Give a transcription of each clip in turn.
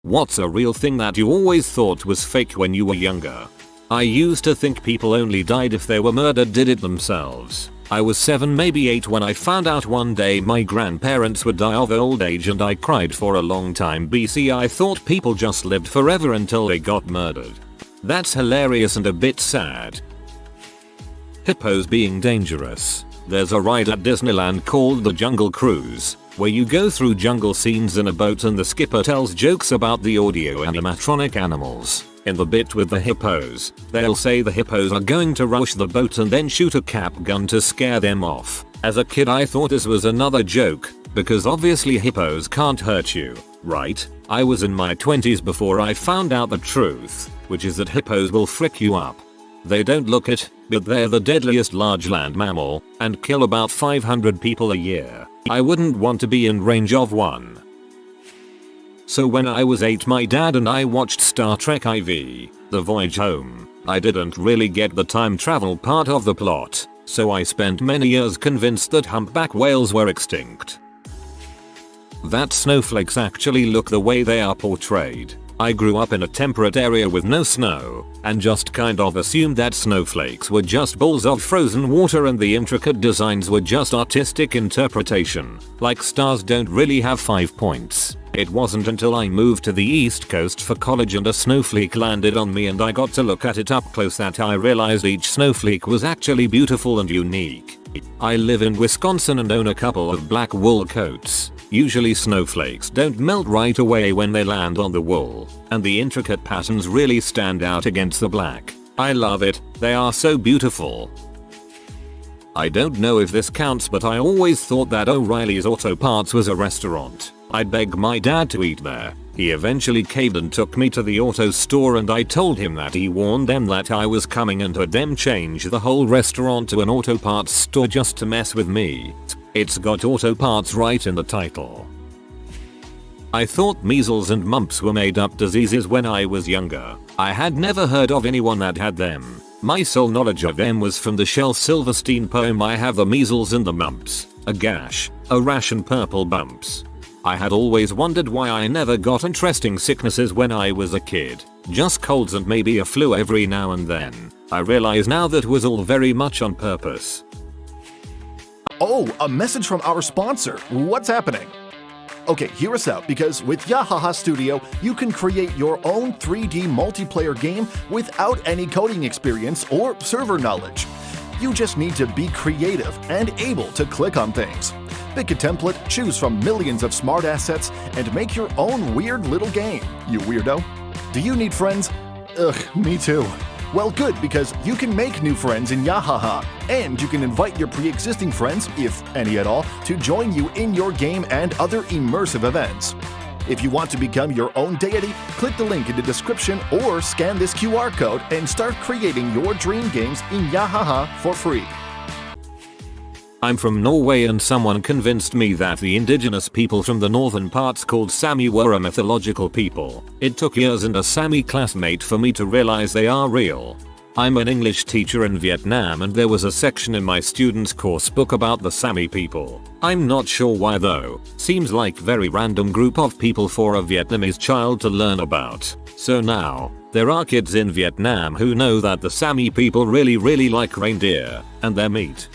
What's a real thing that you always thought was fake when you were younger? I used to think people only died if they were murdered, did it themselves. I was 7, maybe 8 when I found out one day my grandparents would die of old age, and I cried for a long time. I thought people just lived forever until they got murdered. That's hilarious and a bit sad. Hippos being dangerous. There's a ride at Disneyland called the Jungle Cruise, where you go through jungle scenes in a boat and the skipper tells jokes about the audio animatronic animals. In the bit with the hippos, they'll say the hippos are going to rush the boat and then shoot a cap gun to scare them off. As a kid I thought this was another joke, because obviously hippos can't hurt you, right? I was in my 20s before I found out the truth, which is that hippos will frick you up. They don't look it, but they're the deadliest large land mammal, and kill about 500 people a year. I wouldn't want to be in range of one. So when I was 8 my dad and I watched Star Trek IV, The Voyage Home. I didn't really get the time travel part of the plot, so I spent many years convinced that humpback whales were extinct. That snowflakes actually look the way they are portrayed. I grew up in a temperate area with no snow, and just kind of assumed that snowflakes were just balls of frozen water and the intricate designs were just artistic interpretation, like stars don't really have 5 points. It wasn't until I moved to the East Coast for college and a snowflake landed on me and I got to look at it up close that I realized each snowflake was actually beautiful and unique. I live in Wisconsin and own a couple of black wool coats. Usually snowflakes don't melt right away when they land on the wool, and the intricate patterns really stand out against the black. I love it, they are so beautiful. I don't know if this counts, but I always thought that O'Reilly's Auto Parts was a restaurant. I'd beg my dad to eat there. He eventually caved and took me to the auto store, and I told him that he warned them that I was coming and had them change the whole restaurant to an auto parts store just to mess with me. It's got auto parts right in the title. I thought measles and mumps were made up diseases when I was younger. I had never heard of anyone that had them. My sole knowledge of them was from the Shel Silverstein poem I Have the Measles and the Mumps, a gash, a rash and purple bumps. I had always wondered why I never got interesting sicknesses when I was a kid. Just colds and maybe a flu every now and then. I realize now that was all very much on purpose. Oh, a message from our sponsor. What's happening? Okay, hear us out, because with Yahaha Studio, you can create your own 3D multiplayer game without any coding experience or server knowledge. You just need to be creative and able to click on things. Pick a template, choose from millions of smart assets, and make your own weird little game, you weirdo. Do you need friends? Ugh, me too. Well, good, because you can make new friends in Yahaha, and you can invite your pre-existing friends, if any at all, to join you in your game and other immersive events. If you want to become your own deity, click the link in the description or scan this QR code and start creating your dream games in Yahaha for free. I'm from Norway, and someone convinced me that the indigenous people from the northern parts called Sami were a mythological people. It took years and a Sami classmate for me to realize they are real. I'm an English teacher in Vietnam, and there was a section in my students' course book about the Sami people. I'm not sure why though. Seems like very random group of people for a Vietnamese child to learn about. So now, there are kids in Vietnam who know that the Sami people really like reindeer and their meat.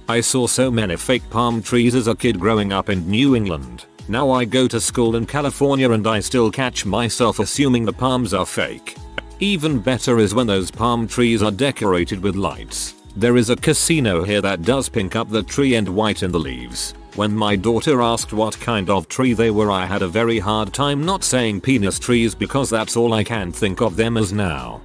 I saw so many fake palm trees as a kid growing up in New England. Now I go to school in California and I still catch myself assuming the palms are fake. Even better is when those palm trees are decorated with lights. There is a casino here that does pink up the tree and whiten the leaves. When my daughter asked what kind of tree they were, I had a very hard time not saying penis trees because that's all I can think of them as now.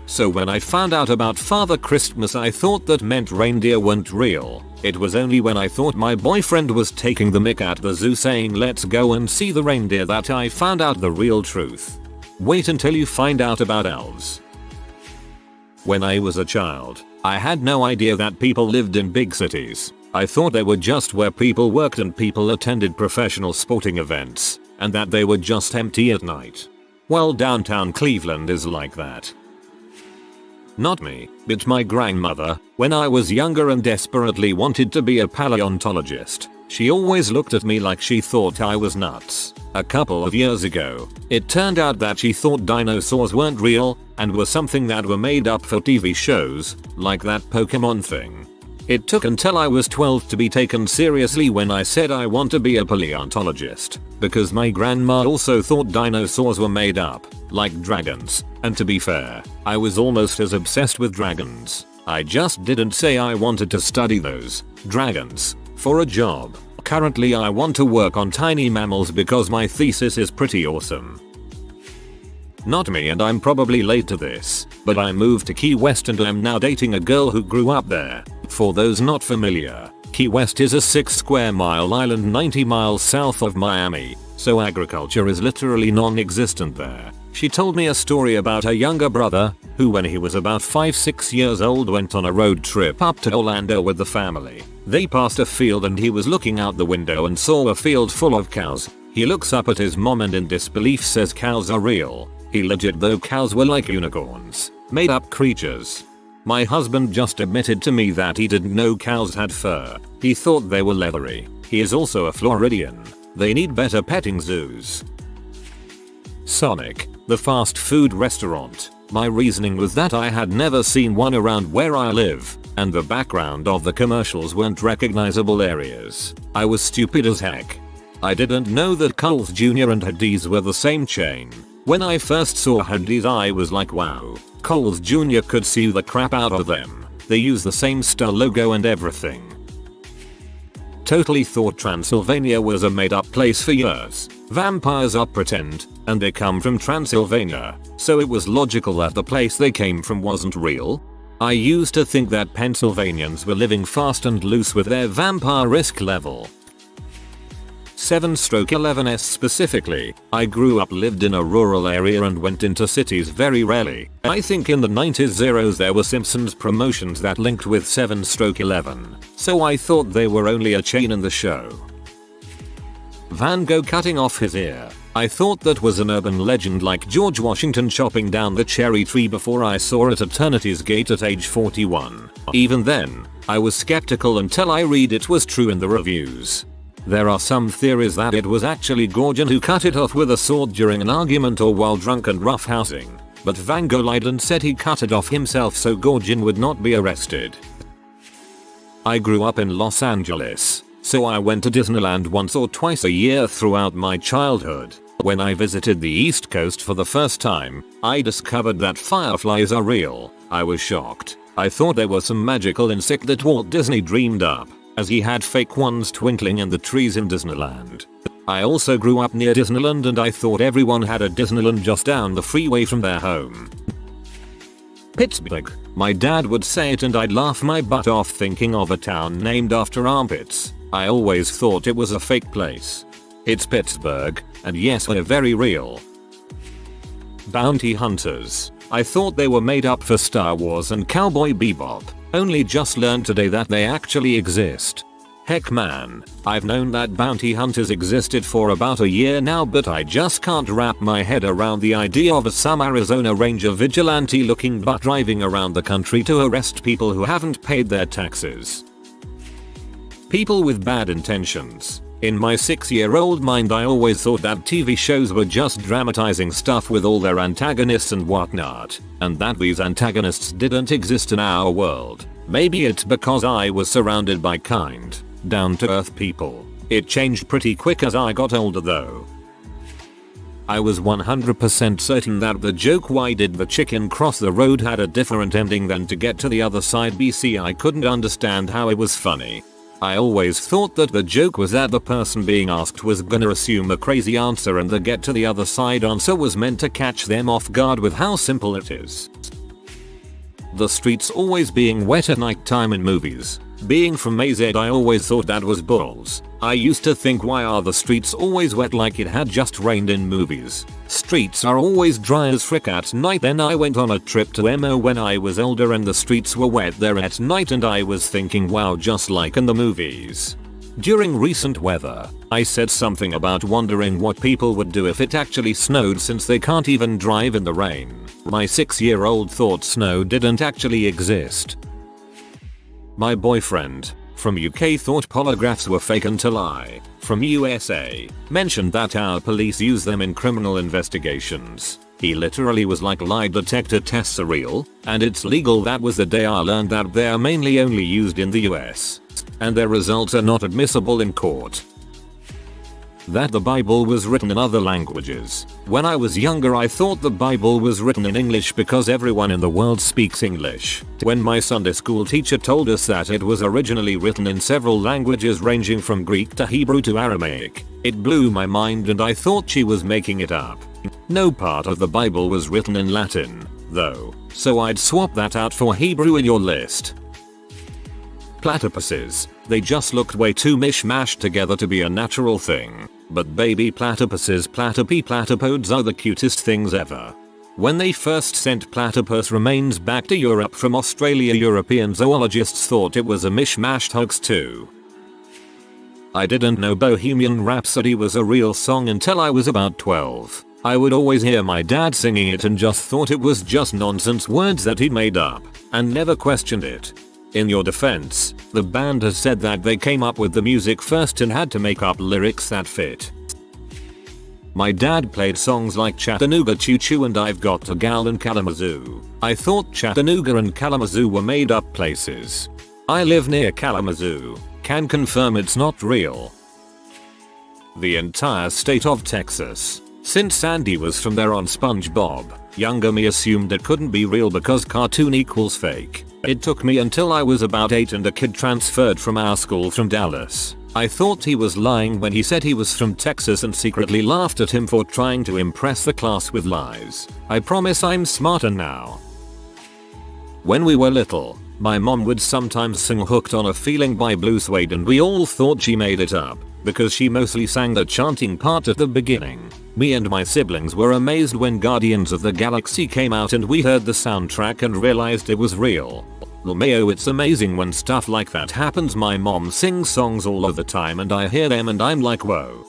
So when I found out about Father Christmas, I thought that meant reindeer weren't real. It was only when I thought my boyfriend was taking the mick at the zoo saying let's go and see the reindeer that I found out the real truth. Wait until you find out about elves. When I was a child, I had no idea that people lived in big cities. I thought they were just where people worked and people attended professional sporting events, and that they were just empty at night. Well, downtown Cleveland is like that. Not me, but my grandmother, when I was younger and desperately wanted to be a paleontologist. She always looked at me like she thought I was nuts. A couple of years ago, it turned out that she thought dinosaurs weren't real and were something that were made up for TV shows, like that Pokemon thing. It took until I was 12 to be taken seriously when I said I want to be a paleontologist, because my grandma also thought dinosaurs were made up, like dragons, and to be fair, I was almost as obsessed with dragons. I just didn't say I wanted to study those dragons for a job. Currently I want to work on tiny mammals because my thesis is pretty awesome. Not me, and I'm probably late to this, but I moved to Key West and I'm now dating a girl who grew up there. For those not familiar, Key West is a 6 square mile island 90 miles south of Miami, so agriculture is literally non-existent there. She told me a story about her younger brother, who when he was about 5-6 years old went on a road trip up to Orlando with the family. They passed a field and he was looking out the window and saw a field full of cows. He looks up at his mom and in disbelief says cows are real. He legit though cows were like unicorns, made up creatures. My husband just admitted to me that he didn't know cows had fur. He thought they were leathery. He is also a Floridian. They need better petting zoos. Sonic, the fast food restaurant. My reasoning was that I had never seen one around where I live, and the background of the commercials weren't recognizable areas. I was stupid as heck. I didn't know that Carl's Jr. and Hardee's were the same chain. When I first saw Hardee's I was like wow, Carl's Jr. could sue the crap out of them. They use the same star logo and everything. Totally thought Transylvania was a made up place for years. Vampires are pretend, and they come from Transylvania, so it was logical that the place they came from wasn't real. I used to think that Pennsylvanians were living fast and loose with their vampire risk level. 7/11s specifically, I grew up lived in a rural area and went into cities very rarely. I think in the 90s zeros there were Simpsons promotions that linked with 7/11, so I thought they were only a chain in the show. Van Gogh cutting off his ear. I thought that was an urban legend like George Washington chopping down the cherry tree before I saw it at Eternity's Gate at age 41. Even then, I was skeptical until I read it was true in the reviews. There are some theories that it was actually Gauguin who cut it off with a sword during an argument or while drunk and roughhousing, but Van Gogh lied and said he cut it off himself so Gauguin would not be arrested. I grew up in Los Angeles, so I went to Disneyland once or twice a year throughout my childhood. When I visited the East Coast for the first time, I discovered that fireflies are real. I was shocked. I thought they were some magical insect that Walt Disney dreamed up, as he had fake ones twinkling in the trees in Disneyland. I also grew up near Disneyland and I thought everyone had a Disneyland just down the freeway from their home. Pittsburgh. My dad would say it and I'd laugh my butt off thinking of a town named after armpits. I always thought it was a fake place. It's Pittsburgh, and yes, they're very real. Bounty hunters. I thought they were made up for Star Wars and Cowboy Bebop. Only just learned today that they actually exist. Heck man, I've known that bounty hunters existed for about a year now, but I just can't wrap my head around the idea of some Arizona Ranger vigilante looking butt driving around the country to arrest people who haven't paid their taxes. People with bad intentions. In my 6-year-old mind I always thought that TV shows were just dramatizing stuff with all their antagonists and whatnot, and that these antagonists didn't exist in our world. Maybe it's because I was surrounded by kind, down-to-earth people. It changed pretty quick as I got older though. I was 100% certain that the joke "why did the chicken cross the road" had a different ending than "to get to the other side." I couldn't understand how it was funny. I always thought that the joke was that the person being asked was gonna assume a crazy answer and the "get to the other side" answer was meant to catch them off guard with how simple it is. The streets always being wet at night time in movies. Being from AZ, I always thought that was bulls. I used to think, why are the streets always wet like it had just rained in movies? Streets are always dry as frick at night. Then I went on a trip to MO when I was older and the streets were wet there at night and I was thinking, wow, just like in the movies. During recent weather, I said something about wondering what people would do if it actually snowed since they can't even drive in the rain. My 6-year-old thought snow didn't actually exist. My boyfriend, from UK thought polygraphs were fake until I, from USA, mentioned that our police use them in criminal investigations. He literally was like, lie detector tests are real, and it's legal. That was the day I learned that they are mainly only used in the US, and their results are not admissible in court. That the Bible was written in other languages. When I was younger I thought the Bible was written in English because everyone in the world speaks English. When my Sunday school teacher told us that it was originally written in several languages ranging from Greek to Hebrew to Aramaic, it blew my mind and I thought she was making it up. No part of the Bible was written in Latin, though, so I'd swap that out for Hebrew in your list. Platypuses. They just looked way too mishmashed together to be a natural thing. But baby platypuses, platypodes are the cutest things ever. When they first sent platypus remains back to Europe from Australia, European zoologists thought it was a mishmashed hoax too. I didn't know Bohemian Rhapsody was a real song until I was about 12. I would always hear my dad singing it and just thought it was just nonsense words that he'd made up, and never questioned it. In your defense, the band has said that they came up with the music first and had to make up lyrics that fit. My dad played songs like Chattanooga Choo Choo and I've Got a Gal in Kalamazoo. I thought Chattanooga and Kalamazoo were made up places. I live near Kalamazoo. Can confirm it's not real. The entire state of Texas. Since Sandy was from there on SpongeBob, younger me assumed it couldn't be real because cartoon equals fake. It took me until I was about 8 and a kid transferred from our school from Dallas. I thought he was lying when he said he was from Texas and secretly laughed at him for trying to impress the class with lies. I promise I'm smarter now. When we were little, my mom would sometimes sing Hooked on a Feeling by Blue Suede and we all thought she made it up, because she mostly sang the chanting part at the beginning. Me and my siblings were amazed when Guardians of the Galaxy came out and we heard the soundtrack and realized it was real. LMAO, it's amazing when stuff like that happens. My mom sings songs all of the time and I hear them and I'm like, whoa.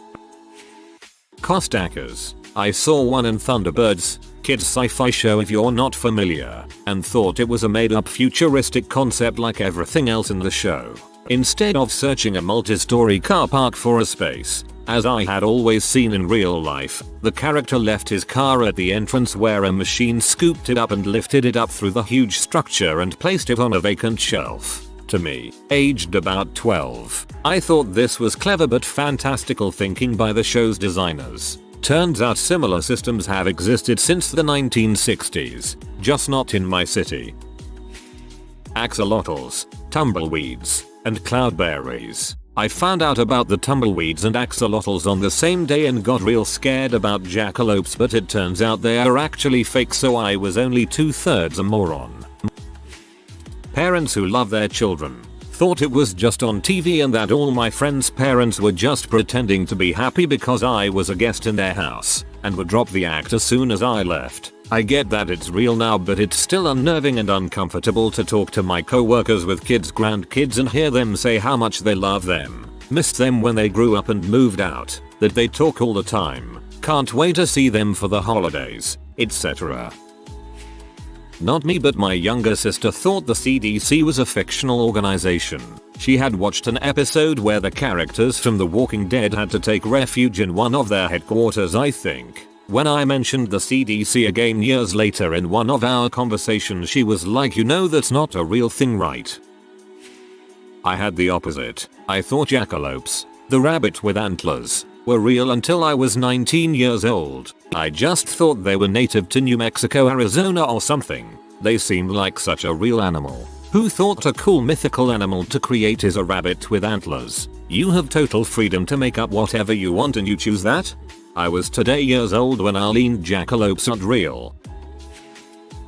Costackers. I saw one in Thunderbirds, kids sci-fi show if you're not familiar, and thought it was a made-up futuristic concept like everything else in the show. Instead of searching a multi-story car park for a space, as I had always seen in real life, the character left his car at the entrance where a machine scooped it up and lifted it up through the huge structure and placed it on a vacant shelf. To me, aged about 12, I thought this was clever but fantastical thinking by the show's designers. Turns out similar systems have existed since the 1960s, just not in my city. Axolotls, tumbleweeds, and cloudberries. I found out about the tumbleweeds and axolotls on the same day and got real scared about jackalopes, but it turns out they are actually fake, so I was only 2/3 a moron. Parents who love their children. Thought it was just on TV and that all my friends' parents were just pretending to be happy because I was a guest in their house, and would drop the act as soon as I left. I get that it's real now, but it's still unnerving and uncomfortable to talk to my coworkers with kids, grandkids, and hear them say how much they love them, missed them when they grew up and moved out, that they talk all the time, can't wait to see them for the holidays, etc. Not me, but my younger sister thought the CDC was a fictional organization. She had watched an episode where the characters from The Walking Dead had to take refuge in one of their headquarters, I think. When I mentioned the CDC again years later in one of our conversations, she was like, you know that's not a real thing, right? I had the opposite. I thought jackalopes, the rabbit with antlers, were real until I was 19 years old. I just thought they were native to New Mexico, Arizona or something. They seemed like such a real animal. Who thought a cool mythical animal to create is a rabbit with antlers? You have total freedom to make up whatever you want and you choose that? I was today years old when I leaned jackalopes aren't real.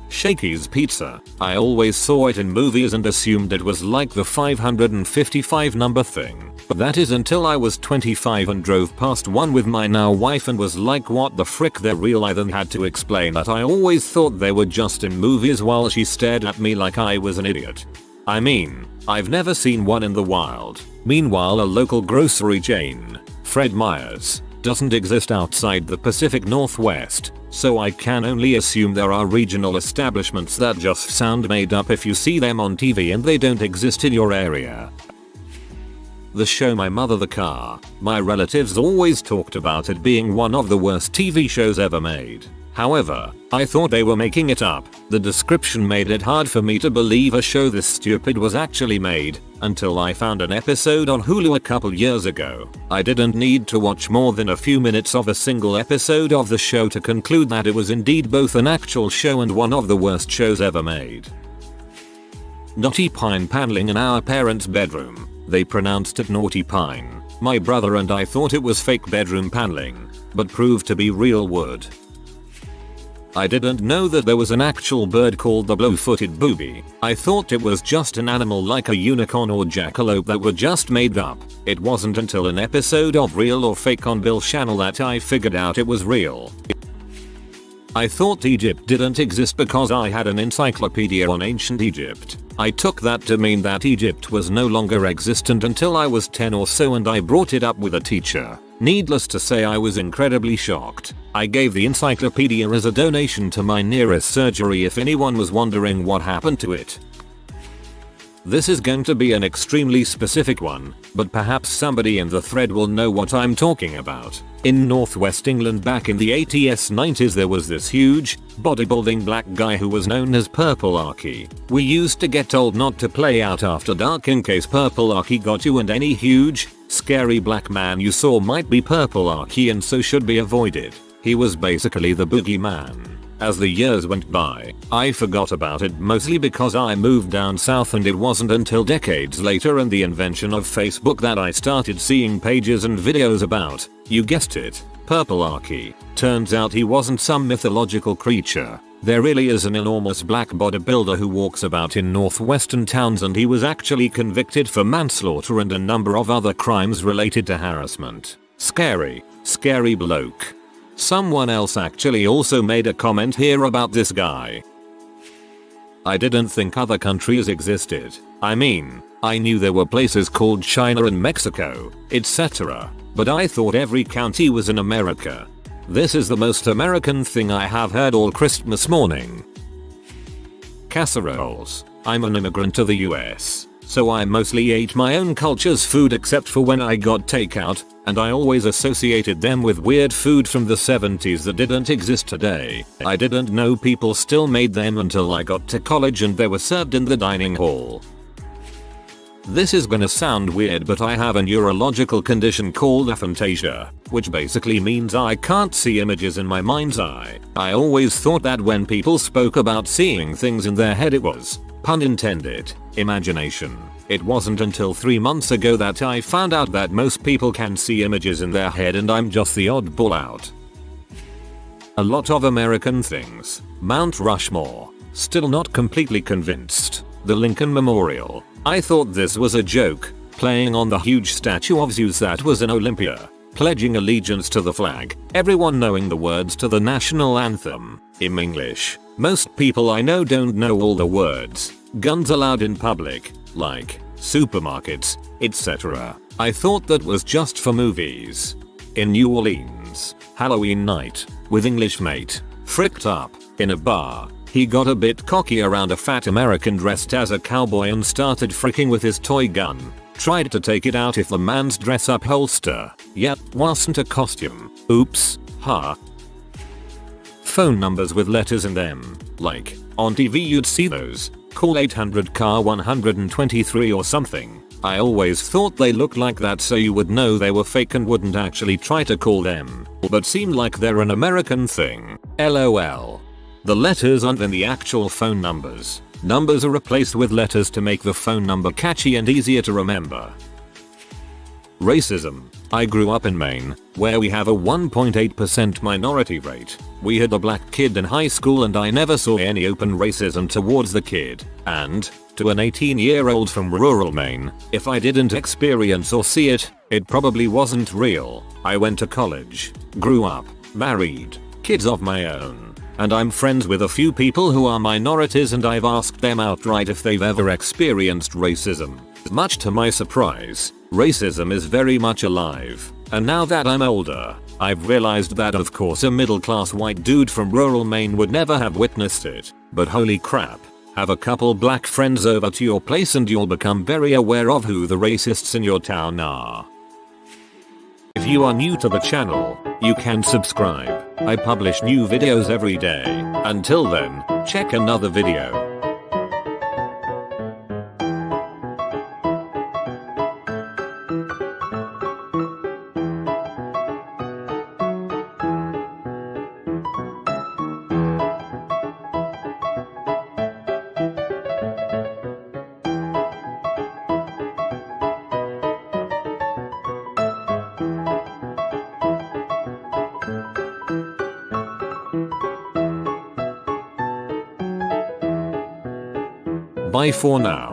Shakey's Pizza. I always saw it in movies and assumed it was like the 555 number thing. But that is until I was 25 and drove past one with my now wife and was like, what the frick, they're real. I then had to explain that I always thought they were just in movies while she stared at me like I was an idiot. I mean, I've never seen one in the wild. Meanwhile, a local grocery chain, Fred Meyer's, doesn't exist outside the Pacific Northwest, so I can only assume there are regional establishments that just sound made up if you see them on TV and they don't exist in your area. The show My Mother the Car. My relatives always talked about it being one of the worst TV shows ever made. However, I thought they were making it up. The description made it hard for me to believe a show this stupid was actually made, until I found an episode on Hulu a couple years ago. I didn't need to watch more than a few minutes of a single episode of the show to conclude that it was indeed both an actual show and one of the worst shows ever made. Naughty Pine paneling in our parents' bedroom. They pronounced it Naughty Pine. My brother and I thought it was fake bedroom paneling, but proved to be real wood. I didn't know that there was an actual bird called the blue-footed booby. I thought it was just an animal like a unicorn or jackalope that were just made up. It wasn't until an episode of Real or Fake on Bill's channel that I figured out it was real. I thought Egypt didn't exist because I had an encyclopedia on ancient Egypt. I took that to mean that Egypt was no longer existent until I was 10 or so, and I brought it up with a teacher. Needless to say, I was incredibly shocked. I gave the encyclopedia as a donation to my nearest surgery if anyone was wondering what happened to it. This is going to be an extremely specific one, but perhaps somebody in the thread will know what I'm talking about. In northwest England back in the 80s 90s there was this huge, bodybuilding black guy who was known as Purple Archie. We used to get told not to play out after dark in case Purple Archie got you, and any huge, scary black man you saw might be Purple Archie and so should be avoided. He was basically the boogeyman. As the years went by, I forgot about it mostly because I moved down south, and it wasn't until decades later and the invention of Facebook that I started seeing pages and videos about, you guessed it, Purple Archie. Turns out he wasn't some mythological creature. There really is an enormous black bodybuilder who walks about in northwestern towns, and he was actually convicted for manslaughter and a number of other crimes related to harassment. Scary bloke. Someone else actually also made a comment here about this guy. I didn't think other countries existed. I mean, I knew there were places called China and Mexico, etc. But I thought every county was in America. This is the most American thing I have heard all Christmas morning. Casseroles. I'm an immigrant to the US, so I mostly ate my own culture's food except for when I got takeout, and I always associated them with weird food from the 70s that didn't exist today. I didn't know people still made them until I got to college and they were served in the dining hall. This is gonna sound weird, but I have a neurological condition called aphantasia, which basically means I can't see images in my mind's eye. I always thought that when people spoke about seeing things in their head it was, pun intended, imagination. It wasn't until 3 months ago that I found out that most people can see images in their head and I'm just the oddball out. A lot of American things. Mount Rushmore. Still not completely convinced. The Lincoln Memorial. I thought this was a joke, playing on the huge statue of Zeus that was in Olympia. Pledging allegiance to the flag. Everyone knowing the words to the national anthem. In English. Most people I know don't know all the words. Guns allowed in public, like supermarkets, etc. I thought that was just for movies. In New Orleans, Halloween night, with English mate, fricked up, in a bar. He got a bit cocky around a fat American dressed as a cowboy and started fricking with his toy gun. Tried to take it out if the man's dress up holster. Yep, wasn't a costume. Oops, ha. Phone numbers with letters in them. Like, on TV you'd see those. Call 800 car 123 or something. I always thought they looked like that so you would know they were fake and wouldn't actually try to call them. But seem like they're an American thing. LOL. The letters aren't in the actual phone numbers. Numbers are replaced with letters to make the phone number catchy and easier to remember. Racism. I grew up in Maine, where we have a 1.8% minority rate. We had a black kid in high school and I never saw any open racism towards the kid. And, to an 18-year-old from rural Maine, if I didn't experience or see it, it probably wasn't real. I went to college, grew up, married, kids of my own, and I'm friends with a few people who are minorities and I've asked them outright if they've ever experienced racism. Much to my surprise, racism is very much alive, and now that I'm older, I've realized that of course a middle-class white dude from rural Maine would never have witnessed it, but holy crap, Have a couple black friends over to your place and you'll become very aware of who the racists in your town are. If you are new to the channel, you can subscribe. I publish new videos every day. Until then, check another video. Bye for now.